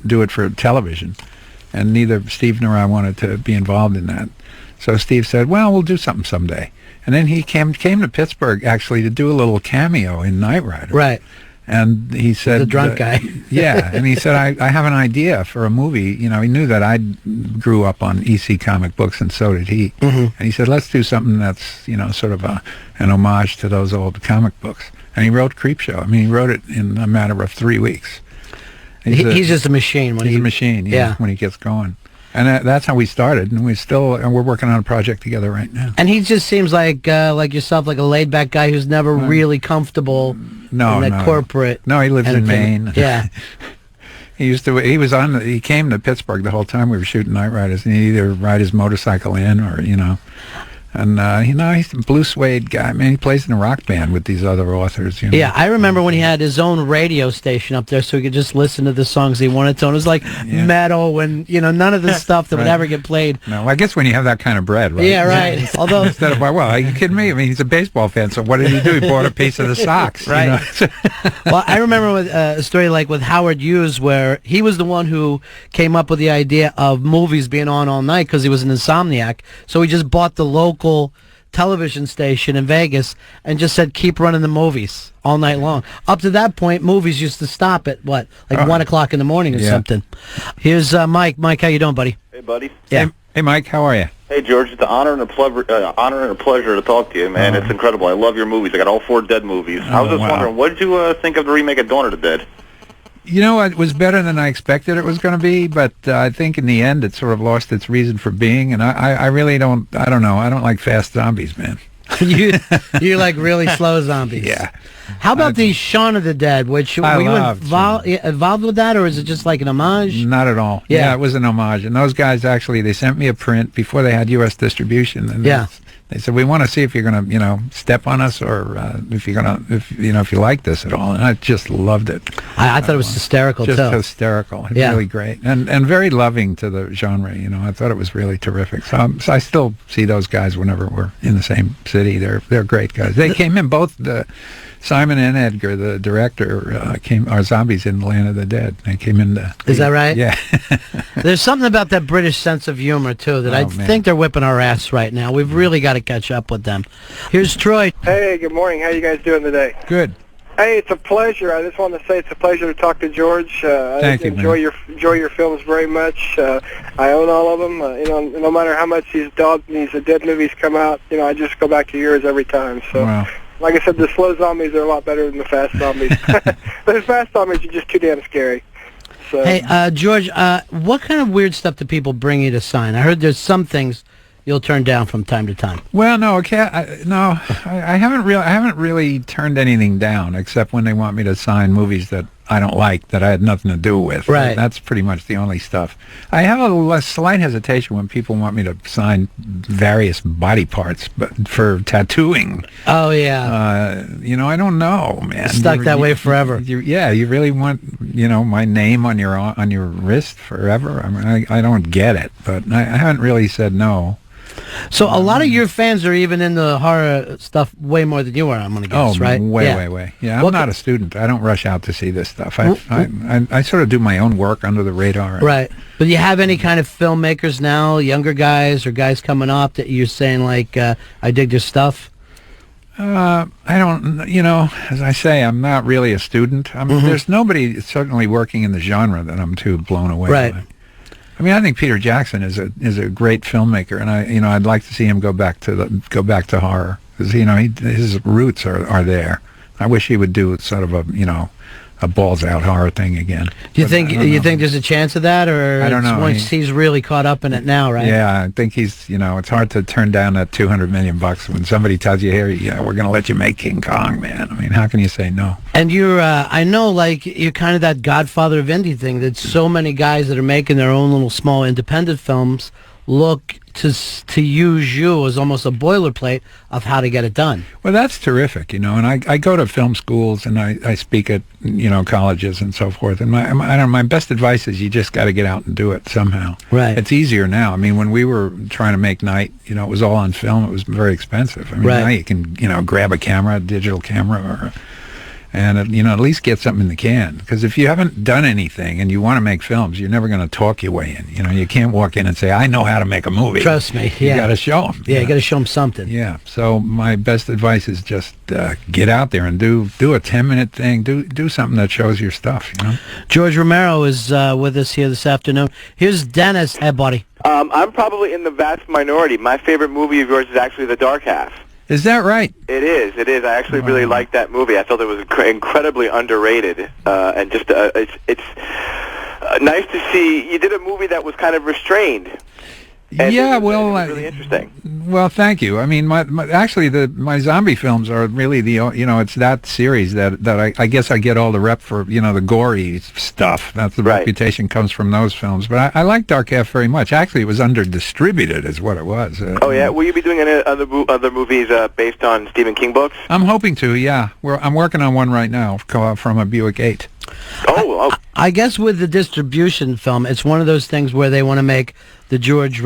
do it for television, and neither Steve nor I wanted to be involved in that. So Steve said, "Well, we'll do something someday." And then he came to Pittsburgh actually to do a little cameo in Knight Rider. Right. And he said, the drunk guy. Yeah, and he said, I have an idea for a movie. You know, he knew that I grew up on EC comic books, and so did he. Mm-hmm. And he said, let's do something that's, you know, sort of an homage to those old comic books. And he wrote Creepshow. I mean, he wrote it in a matter of 3 weeks. He's just a machine. He's a machine, yeah, when he gets going. And that's how we started, and we're working on a project together right now. And he just seems like yourself, like a laid-back guy who's never really comfortable in that corporate. No, he lives in Maine. Yeah. He came to Pittsburgh the whole time we were shooting Knight Riders, and he'd either ride his motorcycle in or, you know. And, he's a blue suede guy. Man, he plays in a rock band with these other authors. You know? Yeah, I remember when he had his own radio station up there so he could just listen to the songs he wanted to. And it was like metal and, you know, none of the stuff that would ever get played. No, I guess when you have that kind of bread, right? Yeah, right. Although instead of, well, are you kidding me? I mean, he's a baseball fan, so what did he do? He bought a piece of the Sox. Right. You know? Well, I remember with, a story like with Howard Hughes where he was the one who came up with the idea of movies being on all night because he was an insomniac. So he just bought the local television station in Vegas and just said keep running the movies all night long. Up to that point, movies used to stop at 1 o'clock in the morning or something. Here's Mike. Mike, how you doing, buddy? Hey, buddy. Yeah. Hey, Mike, how are you? Hey, George. It's an honor and a pleasure to talk to you, man. It's incredible. I love your movies. I got all 4 Dead movies. I was just wondering, what did you think of the remake of Dawn of the Dead? You know, it was better than I expected it was going to be, but I think in the end it sort of lost its reason for being, and I really don't know. I don't like fast zombies, man. you like really slow zombies. Yeah. How about the Shaun of the Dead? Were you involved with that, or is it just like an homage? Not at all. Yeah, it was an homage. And those guys actually, they sent me a print before they had U.S. distribution. And they said, we want to see if you're going to, step on us, or if you like this at all. And I just loved it. I thought it was hysterical, just too. Just hysterical. Really great. And very loving to the genre, I thought it was really terrific. So I still see those guys whenever we're in the same city. They're great guys. They came in, both Simon and Edgar, the director, are zombies in Land of the Dead. They came in to... Is that right? Yeah. There's something about that British sense of humor, too, that I think they're whipping our ass right now. We've really got to catch up with them. Here's Troy. Hey, good morning. How you guys doing today? Good. Hey, it's a pleasure. I just want to say it's a pleasure to talk to George. Thank you, enjoy your films very much. I own all of them. No matter how much these dead movies come out, I just go back to yours every time. So, like I said, the slow zombies are a lot better than the fast zombies. The fast zombies are just too damn scary. So. Hey, George, what kind of weird stuff do people bring you to sign? I heard there's some things you'll turn down from time to time. Well, no, I haven't really turned anything down, except when they want me to sign movies that I don't like, that I had nothing to do with. Right. That's pretty much the only stuff. I have a slight hesitation when people want me to sign various body parts, but for tattooing. Oh yeah. I don't know, man. Stuck that way forever. You really want my name on your wrist forever? I mean, I don't get it, but I haven't really said no. So a lot of your fans are even into horror stuff way more than you are, I'm going to guess, right? Way. Yeah, I'm not a student. I don't rush out to see this stuff. I sort of do my own work under the radar. Right. But do you have any kind of filmmakers now, younger guys or guys coming up, that you're saying, like, I dig your stuff? I don't, as I say, I'm not really a student. There's nobody certainly working in the genre that I'm too blown away by. I mean, I think Peter Jackson is a great filmmaker, and I'd like to see him go back to horror, because his roots are there. I wish he would do sort of a balls out horror thing again. Do you think there's a chance of that, or I don't know. Once he's really caught up in it now, right? Yeah, I think he's it's hard to turn down that $200 million when somebody tells you, here, we're going to let you make King Kong, man. I mean, how can you say no? And you're, I know, like, you're kind of that godfather of indie thing that so many guys that are making their own little small independent films look to use you as almost a boilerplate of how to get it done. Well, that's terrific, and I go to film schools and I speak at colleges and so forth. And my best advice is you just got to get out and do it somehow. Right. It's easier now. I mean, when we were trying to make Night, it was all on film. It was very expensive. I mean, now you can grab a camera, a digital camera, and at least get something in the can. Because if you haven't done anything and you want to make films, you're never going to talk your way in. You can't walk in and say, I know how to make a movie. Trust me. You got to show them. Yeah, you got to show them something. Yeah. So my best advice is just get out there and do a 10-minute thing. Do something that shows your stuff. George Romero is with us here this afternoon. Here's Dennis. Hey, buddy. I'm probably in the vast minority. My favorite movie of yours is actually The Dark Half. Is that right? It is. I actually really liked that movie. I felt it was incredibly underrated, and just it's nice to see. You did a movie that was kind of restrained. And yeah, it was really interesting. Well, thank you. I mean, my zombie films are really it's that series that I guess I get all the rep for, the gory stuff. That's the reputation comes from those films. But I like Dark Half very much. Actually, it was under-distributed is what it was. Oh, yeah? Will you be doing any other movies based on Stephen King books? I'm hoping to, yeah. I'm working on one right now from a Buick 8. I guess with the distribution film, it's one of those things where they want to make the George